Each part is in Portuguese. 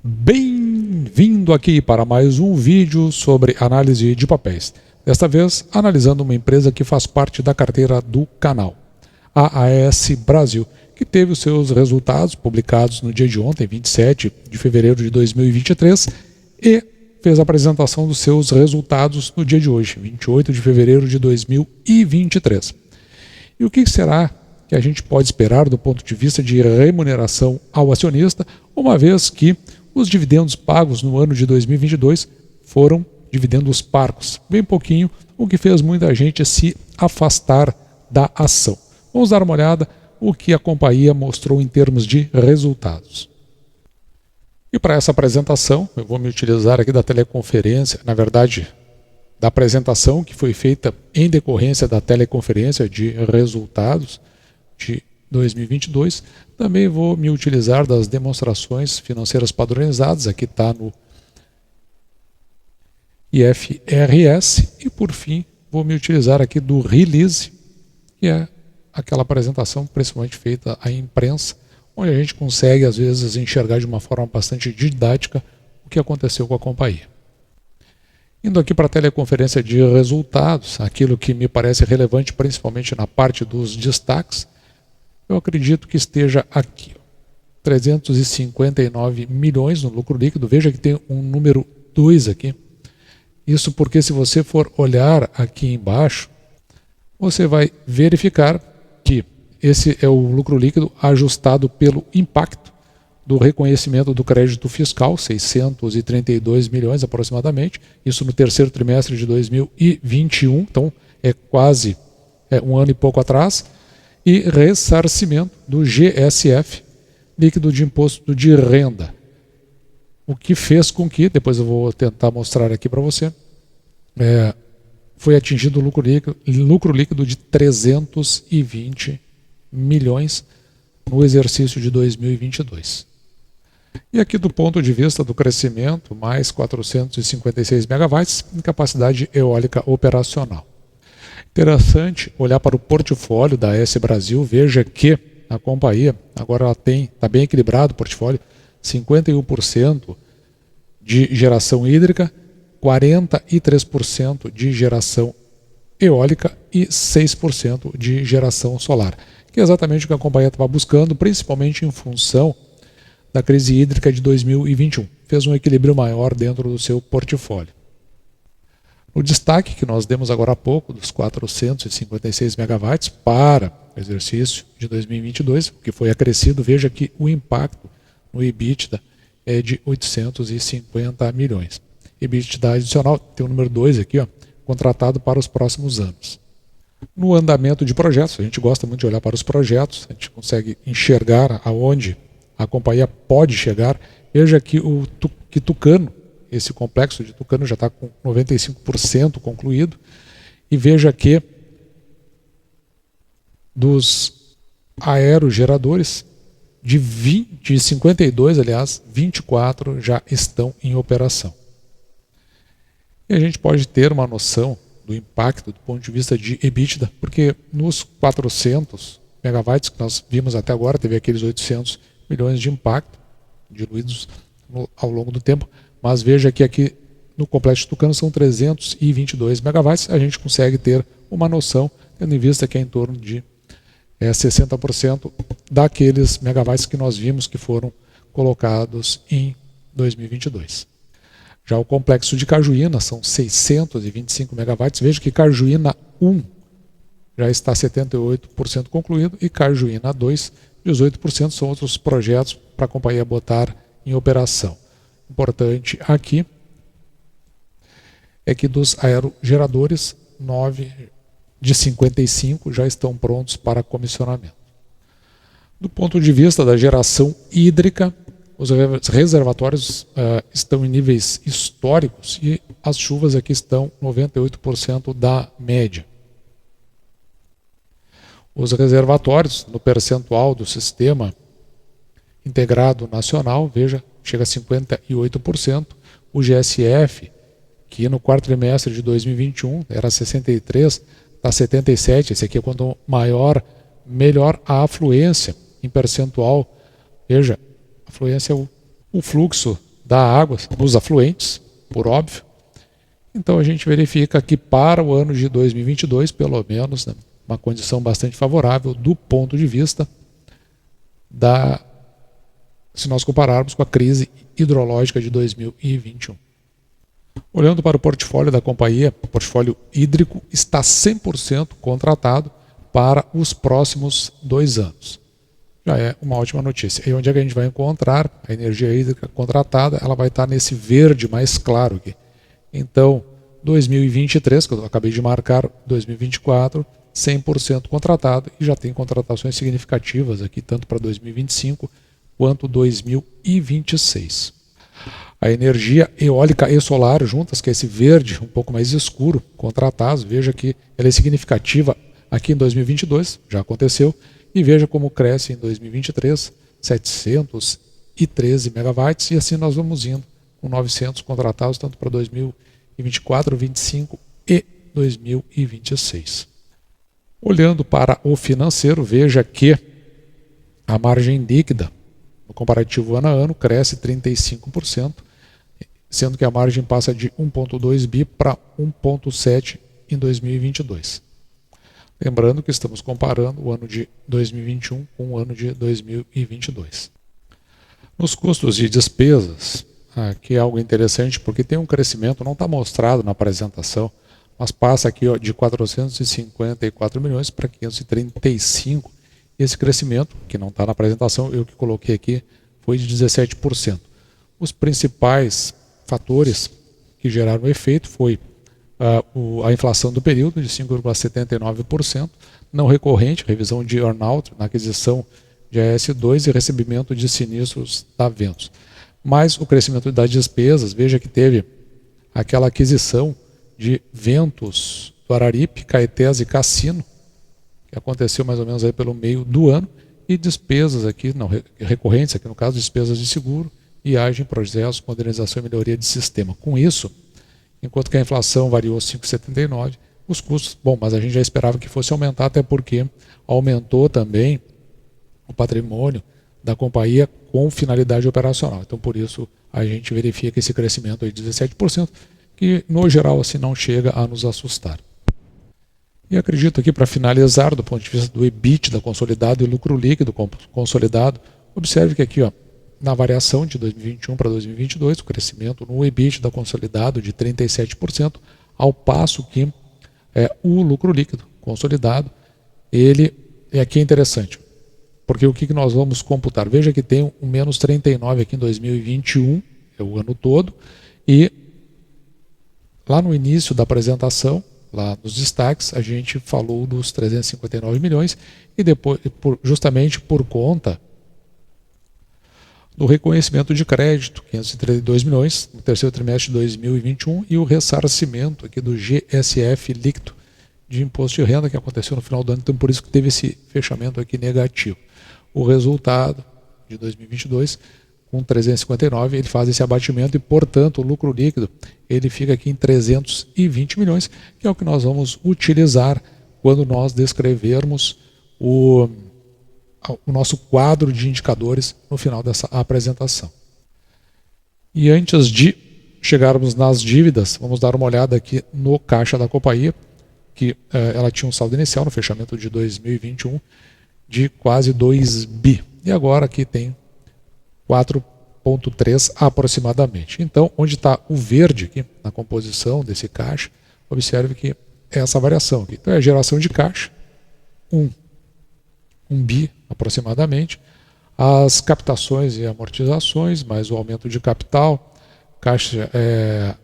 Bem-vindo aqui para mais um vídeo sobre análise de papéis. Desta vez, analisando uma empresa que faz parte da carteira do canal, a AES Brasil, que teve os seus resultados publicados no dia de ontem, 27 de fevereiro de 2023, e fez a apresentação dos seus resultados no dia de hoje, 28 de fevereiro de 2023. E o que será que a gente pode esperar do ponto de vista de remuneração ao acionista, uma vez que os dividendos pagos no ano de 2022 foram dividendos parcos, bem pouquinho, o que fez muita gente se afastar da ação. Vamos dar uma olhada o que a companhia mostrou em termos de resultados. E para essa apresentação, eu vou me utilizar aqui da teleconferência, na verdade, da apresentação que foi feita em decorrência da teleconferência de resultados de 2022. Também vou me utilizar das demonstrações financeiras padronizadas, aqui está no IFRS, e por fim vou me utilizar aqui do release, que é aquela apresentação principalmente feita à imprensa, onde a gente consegue às vezes enxergar de uma forma bastante didática o que aconteceu com a companhia. Indo aqui para a teleconferência de resultados, aquilo que me parece relevante principalmente na parte dos destaques, eu acredito que esteja aqui, 359 milhões no lucro líquido. Veja que tem um número 2 aqui. Isso porque se você for olhar aqui embaixo, você vai verificar que esse é o lucro líquido ajustado pelo impacto do reconhecimento do crédito fiscal, 632 milhões aproximadamente, isso no terceiro trimestre de 2021, então é quase um ano e pouco atrás, e ressarcimento do GSF, líquido de imposto de renda. O que fez com que, depois eu vou tentar mostrar aqui para você, foi atingido o lucro líquido de 320 milhões no exercício de 2022. E aqui do ponto de vista do crescimento, mais 456 megawatts em capacidade eólica operacional. Interessante olhar para o portfólio da AES Brasil. Veja que a companhia agora está bem equilibrado o portfólio, 51% de geração hídrica, 43% de geração eólica e 6% de geração solar, que é exatamente o que a companhia estava buscando, principalmente em função da crise hídrica de 2021. Fez um equilíbrio maior dentro do seu portfólio. O destaque que nós demos agora há pouco, dos 456 megawatts para o exercício de 2022, que foi acrescido, veja que o impacto no EBITDA é de 850 milhões. EBITDA adicional, tem o número 2 aqui, contratado para os próximos anos. No andamento de projetos, a gente gosta muito de olhar para os projetos, a gente consegue enxergar aonde a companhia pode chegar. Veja que que Tucano, esse complexo de Tucano já está com 95% concluído, e veja que dos aerogeradores, de 52, aliás, 24 já estão em operação. E a gente pode ter uma noção do impacto do ponto de vista de EBITDA, porque nos 400 megawatts que nós vimos até agora, teve aqueles 800 milhões de impacto diluídos ao longo do tempo, mas veja que aqui no complexo de Tucano são 322 megawatts, a gente consegue ter uma noção, tendo em vista que é em torno de 60% daqueles megawatts que nós vimos que foram colocados em 2022. Já o complexo de Cajuína são 625 megawatts, veja que Cajuína 1 já está 78% concluído e Cajuína 2, 18% são outros projetos para a companhia botar em operação. Importante aqui é que dos aerogeradores, 9 de 55 já estão prontos para comissionamento. Do ponto de vista da geração hídrica, os reservatórios estão em níveis históricos e as chuvas aqui estão 98% da média. Os reservatórios, no percentual do sistema integrado nacional, veja, chega a 58%. O GSF, que no quarto trimestre de 2021 era 63%, está 77%. Esse aqui é quanto maior, melhor a afluência em percentual. Veja, a afluência é o fluxo da água nos afluentes, por óbvio. Então a gente verifica que para o ano de 2022, pelo menos, né, uma condição bastante favorável do ponto de vista se nós compararmos com a crise hidrológica de 2021. Olhando para o portfólio da companhia, o portfólio hídrico está 100% contratado para os próximos 2 anos. Já é uma ótima notícia. E onde é que a gente vai encontrar a energia hídrica contratada? Ela vai estar nesse verde mais claro aqui. Então, 2023, que eu acabei de marcar, 2024, 100% contratado e já tem contratações significativas aqui, tanto para 2025 quanto 2026. A energia eólica e solar juntas, que é esse verde um pouco mais escuro, contratados, veja que ela é significativa aqui em 2022, já aconteceu, e veja como cresce em 2023, 713 megawatts, e assim nós vamos indo com 900 contratados, tanto para 2024, 2025 e 2026. Olhando para o financeiro, veja que a margem líquida, no comparativo ano a ano, cresce 35%, sendo que a margem passa de 1,2 bi para 1,7 em 2022. Lembrando que estamos comparando o ano de 2021 com o ano de 2022. Nos custos de despesas, aqui é algo interessante porque tem um crescimento, não está mostrado na apresentação, mas passa aqui de 454 milhões para 535. Esse crescimento, que não está na apresentação, eu que coloquei aqui, foi de 17%. Os principais fatores que geraram o efeito foi a inflação do período de 5,79%, não recorrente, revisão de earnout na aquisição de AS2 e recebimento de sinistros da Ventos. Mas o crescimento das despesas, veja que teve aquela aquisição de Ventos do Araripe, Caetés e Cassino, que aconteceu mais ou menos aí pelo meio do ano, e despesas aqui, não recorrentes, aqui no caso, despesas de seguro, viagem, projetos, modernização e melhoria de sistema. Com isso, enquanto que a inflação variou 5,79, os custos, bom, mas a gente já esperava que fosse aumentar, até porque aumentou também o patrimônio da companhia com finalidade operacional. Então, por isso, a gente verifica esse crescimento aí de 17%, que, no geral, assim, não chega a nos assustar. E acredito aqui, para finalizar, do ponto de vista do EBITDA consolidado e lucro líquido consolidado, observe que aqui, ó, na variação de 2021 para 2022, o crescimento no EBITDA consolidado de 37%, ao passo que o lucro líquido consolidado, ele aqui é interessante, porque o que nós vamos computar? Veja que tem um menos 39 aqui em 2021, é o ano todo, e lá no início da apresentação, lá nos destaques, a gente falou dos 359 milhões e depois, justamente por conta do reconhecimento de crédito, 532 milhões no terceiro trimestre de 2021 e o ressarcimento aqui do GSF líquido de imposto de renda que aconteceu no final do ano, então por isso que teve esse fechamento aqui negativo. O resultado de 2022, com 359, ele faz esse abatimento e, portanto, o lucro líquido ele fica aqui em 320 milhões, que é o que nós vamos utilizar quando nós descrevermos o nosso quadro de indicadores no final dessa apresentação. E antes de chegarmos nas dívidas, vamos dar uma olhada aqui no caixa da companhia, que ela tinha um saldo inicial no fechamento de 2021 de quase 2 bi. E agora aqui tem 4,3 aproximadamente. Então, onde está o verde aqui na composição desse caixa, observe que é essa variação aqui. Então, é a geração de caixa, 1 bi aproximadamente, as captações e amortizações, mais o aumento de capital, caixa,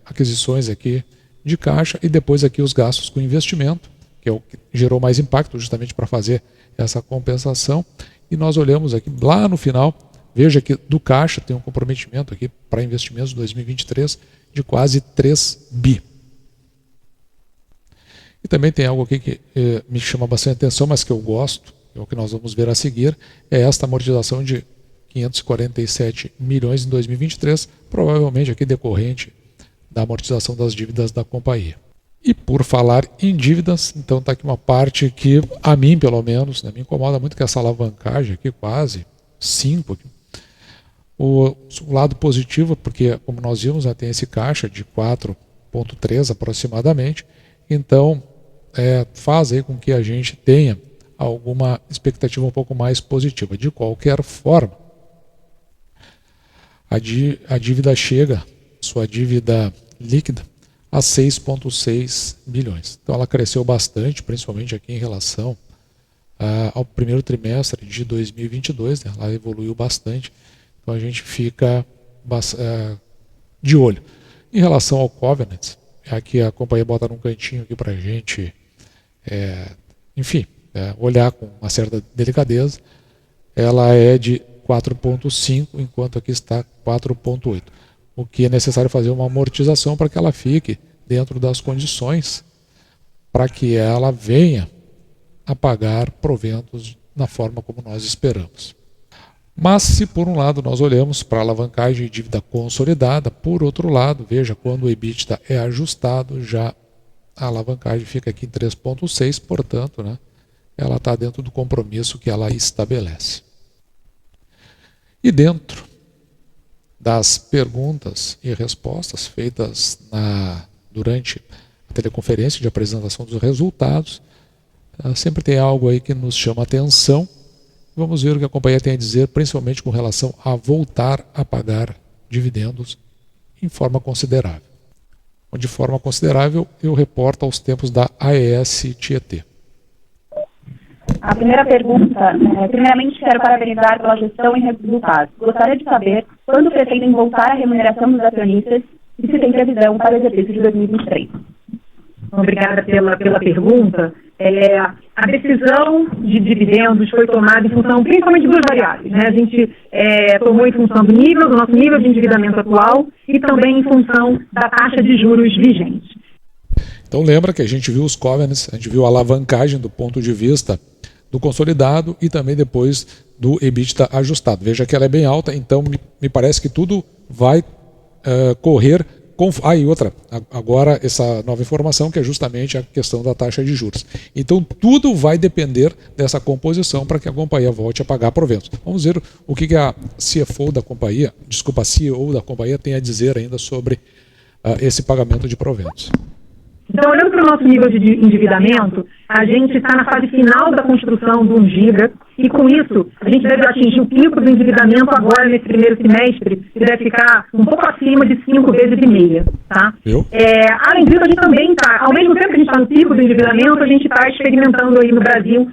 aquisições aqui de caixa e depois aqui os gastos com investimento, que é o que gerou mais impacto justamente para fazer essa compensação. E nós olhamos aqui lá no final, veja que do caixa tem um comprometimento aqui para investimentos de 2023 de quase 3 bi. E também tem algo aqui que me chama bastante atenção, mas que eu gosto, é o que nós vamos ver a seguir, é esta amortização de 547 milhões em 2023, provavelmente aqui decorrente da amortização das dívidas da companhia. E por falar em dívidas, então está aqui uma parte que a mim, pelo menos, me incomoda muito, que é essa alavancagem aqui, quase 5. O lado positivo, porque como nós vimos, tem esse caixa de 4,3 aproximadamente, então faz aí com que a gente tenha alguma expectativa um pouco mais positiva. De qualquer forma, a dívida chega, sua dívida líquida, a 6,6 bilhões. Então ela cresceu bastante, principalmente aqui em relação ao primeiro trimestre de 2022, né? Ela evoluiu bastante, então a gente fica de olho. Em relação ao covenant, aqui a companhia bota num cantinho aqui para a gente, olhar com uma certa delicadeza. Ela é de 4,5, enquanto aqui está 4,8. O que é necessário fazer uma amortização para que ela fique dentro das condições para que ela venha a pagar proventos na forma como nós esperamos. Mas se por um lado nós olhamos para a alavancagem e dívida consolidada, por outro lado, veja, quando o EBITDA é ajustado, já a alavancagem fica aqui em 3,6, portanto, né, ela está dentro do compromisso que ela estabelece. E dentro das perguntas e respostas feitas durante a teleconferência de apresentação dos resultados, sempre tem algo aí que nos chama a atenção. Vamos ver o que a companhia tem a dizer, principalmente com relação a voltar a pagar dividendos em forma considerável. De forma considerável, eu reporto aos tempos da AES Tietê. A primeira pergunta, primeiramente quero parabenizar pela gestão e resultados. Gostaria de saber quando pretendem voltar à remuneração dos acionistas e se tem previsão para o exercício de 2023. Obrigada pela pergunta. A decisão de dividendos foi tomada em função principalmente de duas variáveis, né? A gente tomou em função do nosso nível de endividamento atual e também em função da taxa de juros vigente. Então lembra que a gente viu os covenants, a gente viu a alavancagem do ponto de vista do consolidado e também depois do EBITDA ajustado. Veja que ela é bem alta, então me parece que tudo vai correr. E outra, agora essa nova informação que é justamente a questão da taxa de juros. Então tudo vai depender dessa composição para que a companhia volte a pagar proventos. Vamos ver o que a CEO da companhia tem a dizer ainda sobre esse pagamento de proventos. Então, olhando para o nosso nível de endividamento, a gente está na fase final da construção do 1 giga e, com isso, a gente deve atingir o pico do endividamento agora nesse primeiro semestre, que deve ficar um pouco acima de 5,5 vezes. Tá? Além disso, a gente também está, ao mesmo tempo que a gente está no pico do endividamento, a gente está experimentando aí no Brasil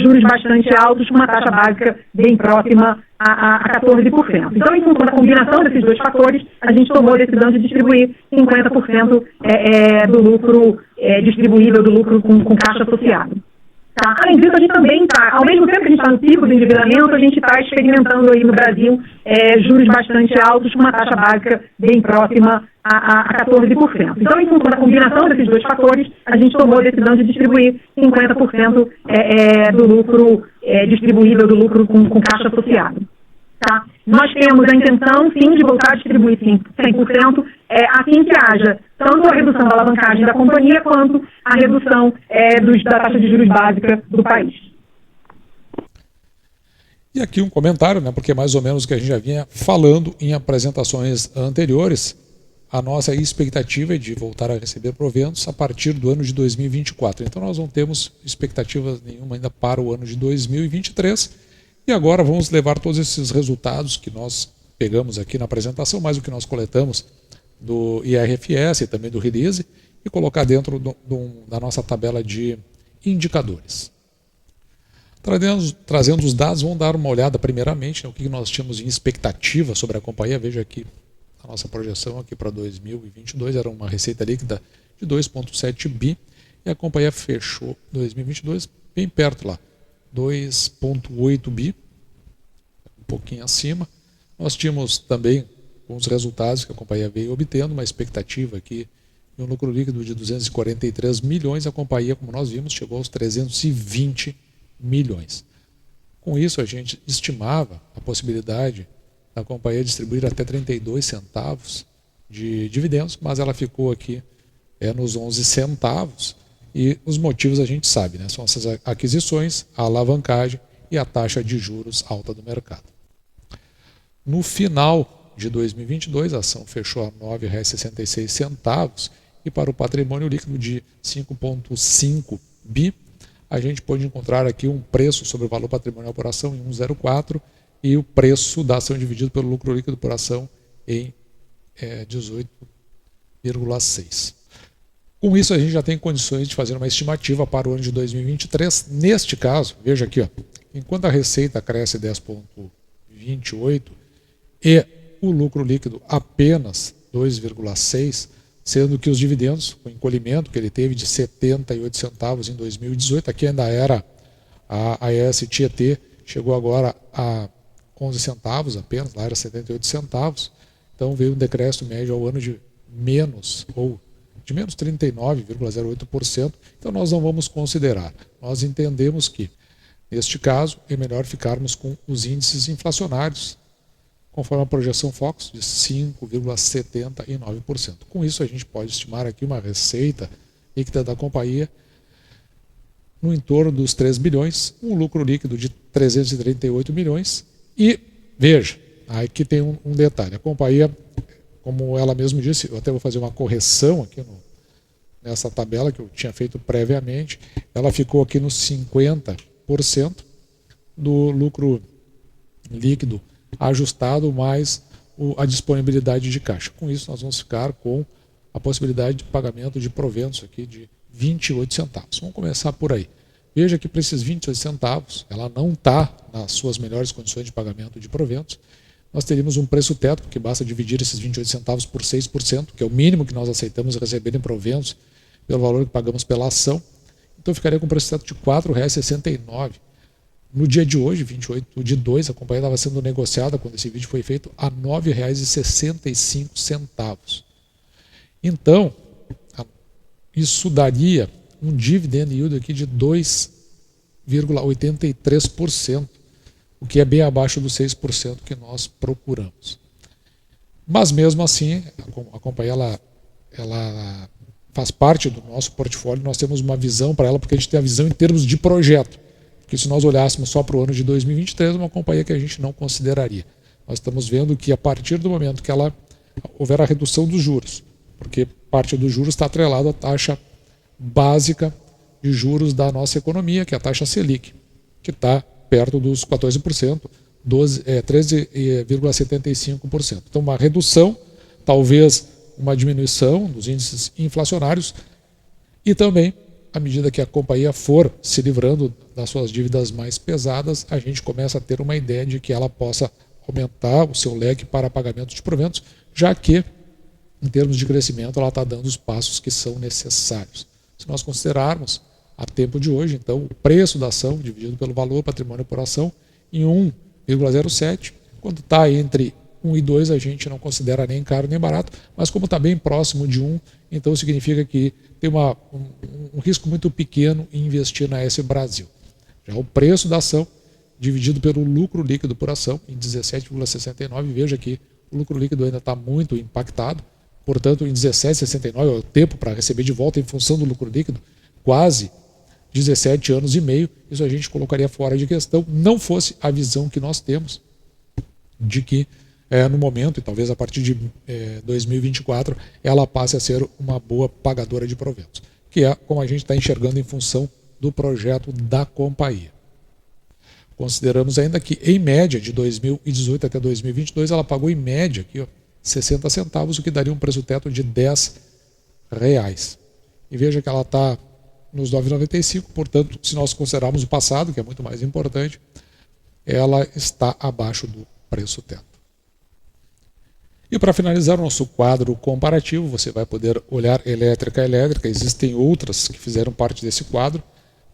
juros bastante altos, com uma taxa básica bem próxima a 14%. Então, em função da combinação desses dois fatores, a gente tomou a decisão de distribuir 50% do lucro distribuível, do lucro com caixa associado. Tá? Além disso, a gente também está, ao mesmo tempo que a gente está no pico do endividamento, a gente está experimentando aí no Brasil juros bastante altos, com uma taxa básica bem próxima a 14%. Então, em função da combinação desses dois fatores, a gente tomou a decisão de distribuir 50% do lucro distribuível, do lucro com caixa associado. Tá? Nós temos a intenção, sim, de voltar a distribuir 100%, assim que haja tanto a redução da alavancagem da companhia, quanto a redução da taxa de juros básica do país. E aqui um comentário, né, porque é mais ou menos o que a gente já vinha falando em apresentações anteriores. A nossa expectativa é de voltar a receber proventos a partir do ano de 2024. Então nós não temos expectativa nenhuma ainda para o ano de 2023. E agora vamos levar todos esses resultados que nós pegamos aqui na apresentação, mais o que nós coletamos do IRFS e também do release, e colocar dentro da nossa tabela de indicadores. Trazendo os dados, vamos dar uma olhada primeiramente no que nós tínhamos em expectativa sobre a companhia. Veja aqui a nossa projeção aqui para 2022 era uma receita líquida de 2,7 bi e a companhia fechou 2022 bem perto lá, 2,8 bi, um pouquinho acima. Nós tínhamos também os resultados que a companhia veio obtendo, uma expectativa aqui de um lucro líquido de 243 milhões, a companhia, como nós vimos, chegou aos 320 milhões. Com isso, a gente estimava a possibilidade da companhia distribuir até 32 centavos de dividendos, mas ela ficou aqui nos 11 centavos, e os motivos a gente sabe, né? São essas aquisições, a alavancagem e a taxa de juros alta do mercado. No final de 2022, a ação fechou a R$ 9,66 e para o patrimônio líquido de 5,5 bi, a gente pode encontrar aqui um preço sobre o valor patrimonial por ação em 1,04 e o preço da ação dividido pelo lucro líquido por ação em 18,6. Com isso, a gente já tem condições de fazer uma estimativa para o ano de 2023. Neste caso, veja aqui, ó, enquanto a receita cresce 10,28 e o lucro líquido apenas 2,6, sendo que os dividendos, o encolhimento que ele teve de 78 centavos em 2018, aqui ainda era a AES Tietê, chegou agora a 11 centavos apenas, lá era 78 centavos, então veio um decréscimo médio ao ano de menos 39,08%, então nós não vamos considerar. Nós entendemos que, neste caso, é melhor ficarmos com os índices inflacionários, conforme a projeção Focus, de 5,79%. Com isso, a gente pode estimar aqui uma receita líquida da companhia no entorno dos 3 bilhões, um lucro líquido de 338 milhões e, veja, aqui tem um detalhe, a companhia, como ela mesma disse, eu até vou fazer uma correção aqui nessa tabela que eu tinha feito previamente, ela ficou aqui nos 50% do lucro líquido ajustado mais a disponibilidade de caixa. Com isso, nós vamos ficar com a possibilidade de pagamento de proventos aqui de 28 centavos. Vamos começar por aí. Veja que para esses 28 centavos, ela não está nas suas melhores condições de pagamento de proventos. Nós teríamos um preço teto, porque basta dividir esses 28 centavos por 6%, que é o mínimo que nós aceitamos receber em proventos pelo valor que pagamos pela ação. Então ficaria com um preço teto de R$ 4,69. No dia de hoje, 28/2, a companhia estava sendo negociada, quando esse vídeo foi feito, a R$ 9,65. Então, isso daria um dividend yield aqui de 2,83%, o que é bem abaixo dos 6% que nós procuramos. Mas mesmo assim, a companhia ela faz parte do nosso portfólio, nós temos uma visão para ela, porque a gente tem a visão em termos de projeto. Porque se nós olhássemos só para o ano de 2023, é uma companhia que a gente não consideraria. Nós estamos vendo que a partir do momento que houver a redução dos juros, porque parte dos juros está atrelado à taxa básica de juros da nossa economia, que é a taxa Selic, que está perto dos 14%, 13,75%. Então, uma redução, talvez uma diminuição dos índices inflacionários e também, à medida que a companhia for se livrando das suas dívidas mais pesadas, a gente começa a ter uma ideia de que ela possa aumentar o seu leque para pagamento de proventos, já que, em termos de crescimento, ela está dando os passos que são necessários. Se nós considerarmos, a tempo de hoje, então, o preço da ação dividido pelo valor patrimônio por ação em 1,07, quando está entre 1 e 2 a gente não considera nem caro nem barato, mas como está bem próximo de 1, então significa que tem um risco muito pequeno em investir na AES Brasil. Já o preço da ação dividido pelo lucro líquido por ação em 17,69, veja que o lucro líquido ainda está muito impactado, portanto em 17,69 é o tempo para receber de volta em função do lucro líquido, quase 17 anos e meio, isso a gente colocaria fora de questão, não fosse a visão que nós temos de que no momento, e talvez a partir de 2024, ela passe a ser uma boa pagadora de proventos, que é como a gente está enxergando em função do projeto da companhia. Consideramos ainda que, em média, de 2018 até 2022, ela pagou em média aqui, 60 centavos, o que daria um preço teto de R$10. E veja que ela está nos 9,95, portanto, se nós considerarmos o passado, que é muito mais importante, ela está abaixo do preço teto. E para finalizar o nosso quadro comparativo, você vai poder olhar elétrica a elétrica, existem outras que fizeram parte desse quadro,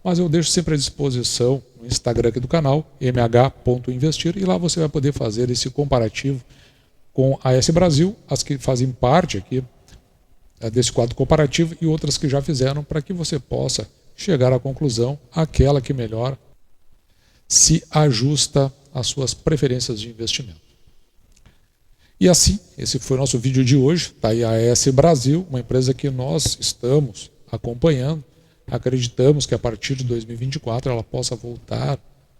mas eu deixo sempre à disposição no Instagram aqui do canal, mh.investir, e lá você vai poder fazer esse comparativo com a AES Brasil, as que fazem parte aqui desse quadro comparativo e outras que já fizeram, para que você possa chegar à conclusão, aquela que melhor se ajusta às suas preferências de investimento. E assim, esse foi o nosso vídeo de hoje. Está aí a AES Brasil, uma empresa que nós estamos acompanhando. Acreditamos que a partir de 2024 ela possa voltar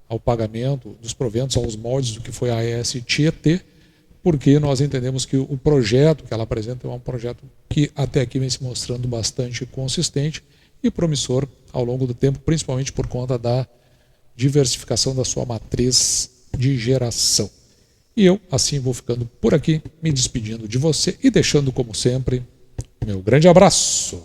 ao pagamento dos proventos, aos moldes do que foi a AES Tietê. porque nós entendemos que o projeto que ela apresenta é um projeto que até aqui vem se mostrando bastante consistente e promissor ao longo do tempo, principalmente por conta da diversificação da sua matriz de geração. E eu, assim, vou ficando por aqui, me despedindo de você e deixando, como sempre, meu grande abraço.